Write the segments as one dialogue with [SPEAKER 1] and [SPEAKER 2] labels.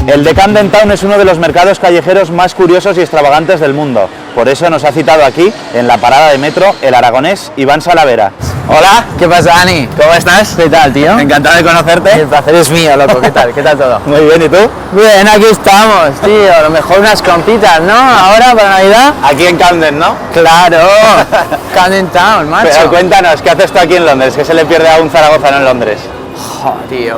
[SPEAKER 1] El de Camden Town es uno de los mercados callejeros más curiosos y extravagantes del mundo. Por eso nos ha citado aquí, en la parada de metro, el aragonés Iván Salavera.
[SPEAKER 2] Hola, ¿qué pasa, Dani?
[SPEAKER 1] ¿Cómo estás?
[SPEAKER 2] ¿Qué tal, tío?
[SPEAKER 1] Encantado de conocerte.
[SPEAKER 2] El placer es mío, loco. ¿Qué tal? ¿Qué tal todo?
[SPEAKER 1] Muy bien, ¿y tú?
[SPEAKER 2] Bien, aquí estamos, tío. A lo mejor unas compitas, ¿no? Ahora, para Navidad.
[SPEAKER 1] Aquí en Camden, ¿no?
[SPEAKER 2] Claro, Camden Town, macho.
[SPEAKER 1] Pero cuéntanos, ¿qué haces tú aquí en Londres? ¿Qué se le pierde a un zaragozano en Londres?
[SPEAKER 2] Joder, tío.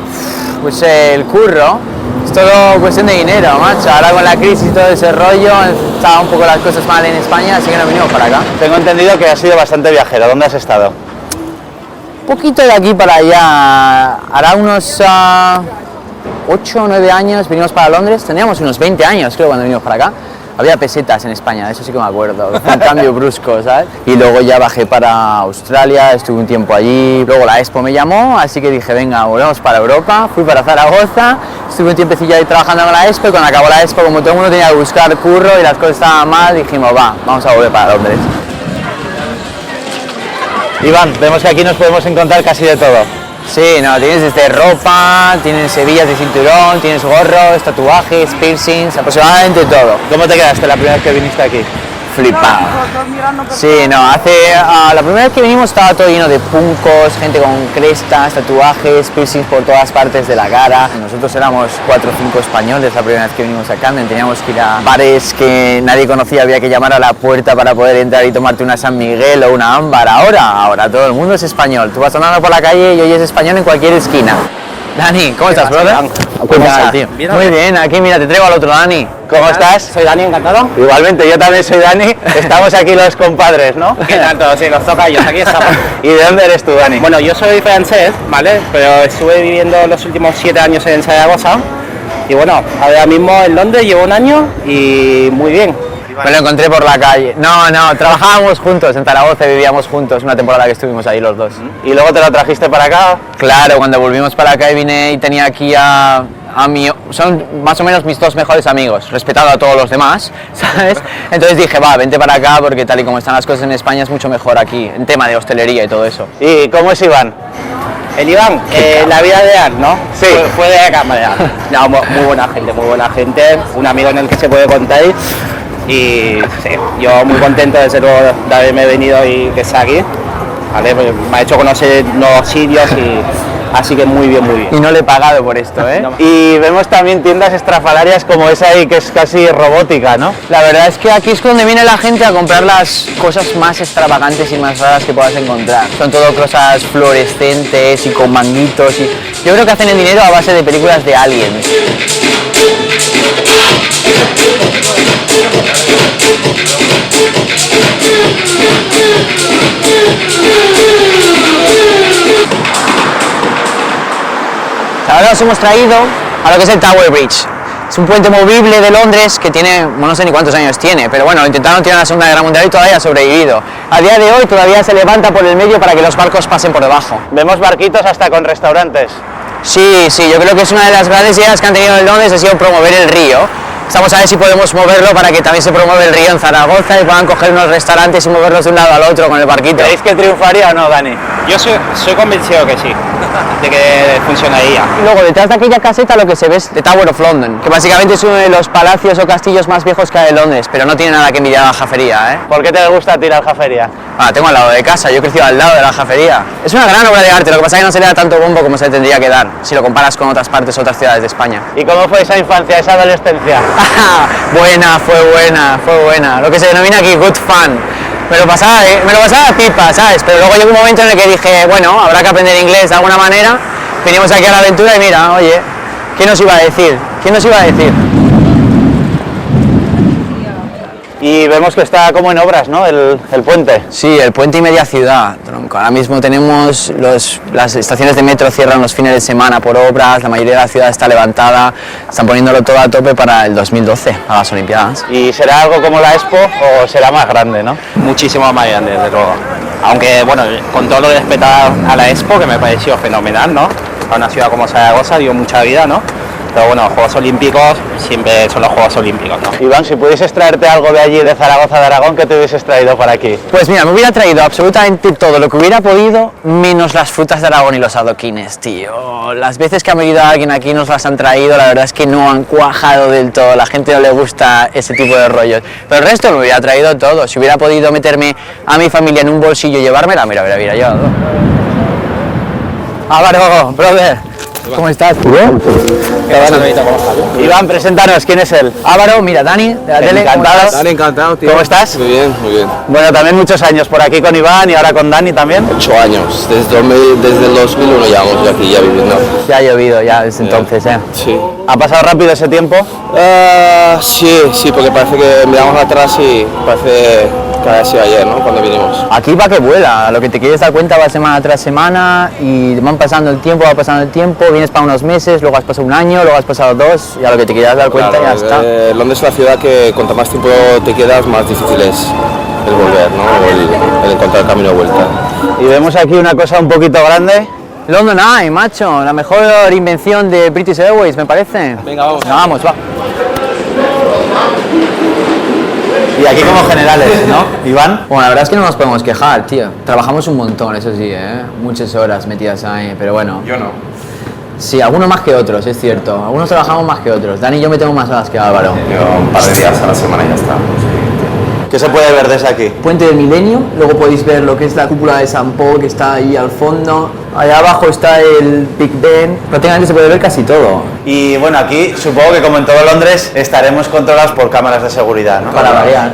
[SPEAKER 2] Pues el curro es todo cuestión de dinero, macho. Ahora con la crisis y todo ese rollo, estaban un poco las cosas mal en España, así que nos vinimos para acá.
[SPEAKER 1] Tengo entendido que has sido bastante viajero. ¿Dónde has estado?
[SPEAKER 2] Un poquito de aquí para allá. Hará unos 8 o 9 años vinimos para Londres. Teníamos unos 20 años, creo, cuando vinimos para acá. Había pesetas en España, de eso sí que me acuerdo. Fue un cambio brusco, ¿sabes? Y luego ya bajé para Australia, estuve un tiempo allí. Luego la Expo me llamó, así que dije, venga, volvemos para Europa. Fui para Zaragoza, estuve un tiempecillo ahí trabajando con la Expo y cuando acabó la Expo, como todo el mundo tenía que buscar curro y las cosas estaban mal, dijimos, va, vamos a volver para Londres.
[SPEAKER 1] Iván, vemos que aquí nos podemos encontrar casi de todo.
[SPEAKER 2] Sí, no, tienes desde ropa, tienes hebillas de cinturón, tienes gorros, tatuajes, piercings, aproximadamente todo.
[SPEAKER 1] ¿Cómo te quedaste la primera vez que viniste aquí?
[SPEAKER 2] Flipado. Sí, no, la primera vez que vinimos estaba todo lleno de puncos, gente con crestas, tatuajes, piercings por todas partes de la cara. Nosotros éramos 4 o 5 españoles la primera vez que vinimos a Camden, teníamos que ir a bares que nadie conocía, había que llamar a la puerta para poder entrar y tomarte una San Miguel o una ámbar. Ahora todo el mundo es español, tú vas andando por la calle y oyes español en cualquier esquina. Dani, ¿cómo estás, brother?
[SPEAKER 1] ¿Cómo estás,
[SPEAKER 2] tío? Muy bien, aquí mira, te traigo al otro Dani.
[SPEAKER 1] ¿Cómo estás?
[SPEAKER 3] Soy Dani, encantado.
[SPEAKER 1] Igualmente, yo también soy Dani. Estamos aquí los compadres, ¿no?
[SPEAKER 3] ¿Qué tal todo? Sí, nos toca a ellos, aquí estamos.
[SPEAKER 1] ¿Y de dónde eres tú, Dani?
[SPEAKER 3] Bueno, yo soy francés, ¿vale? Pero estuve viviendo los últimos 7 años en Zaragoza. Y bueno, ahora mismo en Londres llevo 1 año y muy bien.
[SPEAKER 2] Me lo encontré por la calle. No, trabajábamos juntos en Zaragoza, vivíamos juntos una temporada que estuvimos ahí los dos.
[SPEAKER 1] ¿Y luego te lo trajiste para acá?
[SPEAKER 2] Claro, cuando volvimos para acá y vine y tenía aquí a son más o menos mis 2 mejores amigos, respetado a todos los demás, ¿sabes? Entonces dije, va, vente para acá porque tal y como están las cosas en España es mucho mejor aquí, en tema de hostelería y todo eso.
[SPEAKER 1] ¿Y cómo es Iván?
[SPEAKER 3] El Iván, la vida real, ¿no?
[SPEAKER 1] Sí.
[SPEAKER 3] Fue de la cámara. No, muy buena gente, un amigo en el que se puede contar. Y sí, yo muy contento de haberme venido y que esté aquí, ¿vale? Pues me ha hecho conocer nuevos sitios y así que muy bien.
[SPEAKER 2] Y no le he pagado por esto, ¿eh?
[SPEAKER 3] No.
[SPEAKER 1] Y vemos también tiendas estrafalarias como esa ahí que es casi robótica, ¿no?
[SPEAKER 2] La verdad es que aquí es donde viene la gente a comprar las cosas más extravagantes y más raras que puedas encontrar. Son todo cosas fluorescentes y con manguitos y yo creo que hacen el dinero a base de películas de aliens. Ahora os hemos traído a lo que es el Tower Bridge. Es un puente movible de Londres que tiene, no sé ni cuántos años tiene, pero bueno, lo intentaron tirar en la Segunda Guerra Mundial y todavía ha sobrevivido. A día de hoy todavía se levanta por el medio para que los barcos pasen por debajo.
[SPEAKER 1] Vemos barquitos hasta con restaurantes.
[SPEAKER 2] Sí, yo creo que es una de las grandes ideas que han tenido en Londres, ha sido promover el río. Estamos a ver si podemos moverlo para que también se promueva el río en Zaragoza y puedan coger unos restaurantes y moverlos de un lado al otro con el barquito.
[SPEAKER 1] ¿Creéis que triunfaría o no, Dani?
[SPEAKER 3] Yo soy convencido que sí, de que funcionaría.
[SPEAKER 2] Y luego detrás de aquella caseta lo que se ve es The Tower of London, que básicamente es uno de los palacios o castillos más viejos que hay en Londres, pero no tiene nada que envidiar a la Jafería, ¿eh?
[SPEAKER 1] ¿Por qué te gusta tirar Jafería?
[SPEAKER 2] Tengo al lado de casa, yo he crecido al lado de la Jafería. Es una gran obra de arte, lo que pasa es que no se le da tanto bombo como se le tendría que dar, si lo comparas con otras partes, otras ciudades de España.
[SPEAKER 1] ¿Y cómo fue esa infancia, esa adolescencia?
[SPEAKER 2] Fue buena, lo que se denomina aquí good fun. Me lo pasaba pipa, ¿sabes? Pero luego llegó un momento en el que dije, bueno, habrá que aprender inglés de alguna manera. Vinimos aquí a la aventura y mira, oye, ¿quién nos iba a decir?
[SPEAKER 1] Y vemos que está como en obras, ¿no? El puente.
[SPEAKER 2] Sí, el puente y media ciudad, tronco. Ahora mismo tenemos las estaciones de metro cierran los fines de semana por obras, la mayoría de la ciudad está levantada, están poniéndolo todo a tope para el 2012, a las Olimpiadas.
[SPEAKER 1] ¿Y será algo como la Expo o será más grande, no?
[SPEAKER 3] Muchísimo más grande, desde luego. Aunque, bueno, con todo lo de respetar a la Expo, que me pareció fenomenal, ¿no? A una ciudad como Zaragoza dio mucha vida, ¿no? Pero bueno, los Juegos Olímpicos siempre son los Juegos Olímpicos, ¿no?
[SPEAKER 1] Iván, si pudieses traerte algo de allí, de Zaragoza, de Aragón, ¿qué te hubieses traído para aquí?
[SPEAKER 2] Pues mira, me hubiera traído absolutamente todo lo que hubiera podido, menos las frutas de Aragón y los adoquines, tío. Las veces que ha venido alguien aquí nos las han traído, la verdad es que no han cuajado del todo, la gente no le gusta ese tipo de rollos. Pero el resto me hubiera traído todo, si hubiera podido meterme a mi familia en un bolsillo y llevármela, mira, hubiera llevado. Álvaro, brother, ¿cómo estás? ¿Bien?
[SPEAKER 1] Iván, preséntanos, ¿quién es él?
[SPEAKER 2] Álvaro, mira, Dani, de la tele.
[SPEAKER 1] Encantado.
[SPEAKER 4] Dani, encantado, tío.
[SPEAKER 1] ¿Cómo estás?
[SPEAKER 4] Muy bien, muy bien.
[SPEAKER 1] Bueno, también muchos años por aquí con Iván y ahora con Dani también.
[SPEAKER 4] 8 años. Desde el 2001 llevamos aquí ya viviendo.
[SPEAKER 2] Ya ha llovido ya desde entonces, ¿eh?
[SPEAKER 4] Sí.
[SPEAKER 1] ¿Ha pasado rápido ese tiempo?
[SPEAKER 4] Sí, porque parece que miramos atrás y parece que haya sido ayer, ¿no? Cuando vinimos.
[SPEAKER 2] Aquí va que vuela, lo que te quieres dar cuenta va semana tras semana y van pasando el tiempo, va pasando el tiempo, vienes para unos meses, luego has pasado un año, luego has pasado 2 y a lo que te quieras dar cuenta ya está.
[SPEAKER 4] Londres es una ciudad que cuanto más tiempo te quedas, más difícil es el volver, ¿no? O el encontrar el camino de vuelta.
[SPEAKER 1] Y vemos aquí una cosa un poquito grande.
[SPEAKER 2] London Eye, macho, la mejor invención de British Airways, me parece.
[SPEAKER 4] Venga, vamos.
[SPEAKER 2] Vamos, va.
[SPEAKER 1] Y aquí como generales, ¿no? Iván.
[SPEAKER 2] Bueno, la verdad es que no nos podemos quejar, tío. Trabajamos un montón, eso sí, ¿eh? Muchas horas metidas ahí, pero bueno.
[SPEAKER 4] Yo no.
[SPEAKER 2] Sí, algunos más que otros, es cierto. Algunos trabajamos más que otros. Dani y yo metemos más horas que Álvaro.
[SPEAKER 4] Yo un par de días a la semana y ya está.
[SPEAKER 1] ¿Qué se puede ver desde aquí?
[SPEAKER 2] Puente del Milenio, luego podéis ver lo que es la cúpula de San Paul que está ahí al fondo. Allá abajo está el Big Ben. Prácticamente se puede ver casi todo.
[SPEAKER 1] Y bueno, aquí supongo que como en todo Londres estaremos controlados por cámaras de seguridad, ¿no?
[SPEAKER 2] Para variar.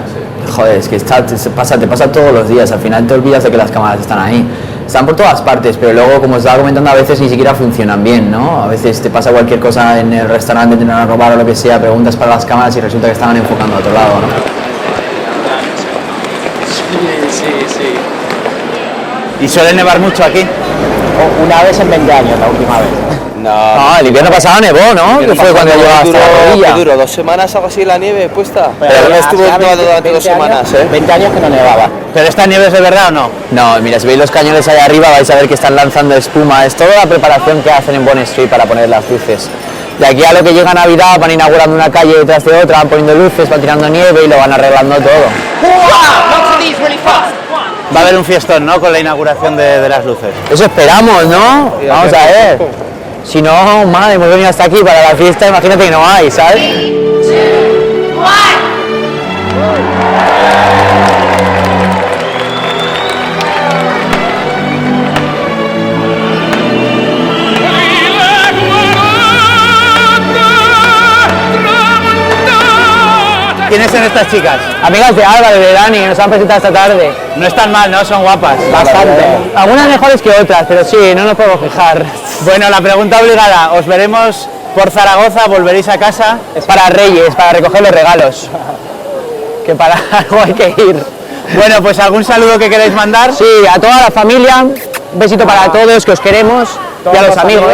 [SPEAKER 2] Joder, es que te pasa todos los días. Al final te olvidas de que las cámaras están ahí. Están por todas partes, pero luego, como os estaba comentando, a veces ni siquiera funcionan bien, ¿no? A veces te pasa cualquier cosa en el restaurante, te van a robar o lo que sea, preguntas para las cámaras y resulta que estaban enfocando a otro lado, ¿no?
[SPEAKER 1] ¿Y suele nevar mucho aquí?
[SPEAKER 3] Una vez en 20 años, la última vez.
[SPEAKER 2] No, el invierno pasado nevó, ¿no? Que fue cuando llegó hasta la rodilla.
[SPEAKER 4] ¿Qué duró? ¿2 semanas algo así la nieve puesta?
[SPEAKER 3] Pero
[SPEAKER 4] no estuvo nevando durante 2 semanas, ¿eh?
[SPEAKER 3] 20 años que no nevaba.
[SPEAKER 1] ¿Pero esta nieve es de verdad o no?
[SPEAKER 2] No, mira, si veis los cañones allá arriba vais a ver que están lanzando espuma. Es toda la preparación que hacen en Bond Street para poner las luces. De aquí a lo que llega Navidad van inaugurando una calle detrás de otra, van poniendo luces, van tirando nieve y lo van arreglando todo.
[SPEAKER 1] Va a haber un fiestón, ¿no? Con la inauguración de las luces.
[SPEAKER 2] Eso esperamos, ¿no? Vamos a ver. Si no, madre, hemos venido hasta aquí para la fiesta, imagínate que no hay, ¿sabes?
[SPEAKER 1] ¿Quiénes son estas chicas?
[SPEAKER 2] Amigas de Álvaro y de Dani, que nos han presentado esta tarde.
[SPEAKER 1] No están mal, ¿no? Son guapas.
[SPEAKER 2] Bastante. Algunas mejores que otras, pero sí, no nos podemos quejar.
[SPEAKER 1] Bueno, la pregunta obligada. ¿Os veremos por Zaragoza? ¿Volveréis a casa?
[SPEAKER 2] Es para Reyes, para recoger los regalos. Que para algo hay que ir.
[SPEAKER 1] Bueno, pues ¿algún saludo que queréis mandar?
[SPEAKER 2] Sí, a toda la familia, un besito para todos, que os queremos, y a los amigos.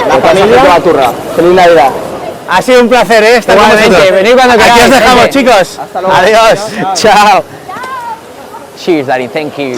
[SPEAKER 3] La familia, la turra.
[SPEAKER 2] Feliz Navidad.
[SPEAKER 1] Ha sido un placer, ¿eh? Estar con
[SPEAKER 2] Igualmente,
[SPEAKER 1] vosotros.
[SPEAKER 2] venid cuando
[SPEAKER 1] Aquí
[SPEAKER 2] queráis,
[SPEAKER 1] os dejamos,
[SPEAKER 2] gente.
[SPEAKER 1] chicos. Adiós.
[SPEAKER 2] Chao. Cheers, Daddy. Thank you.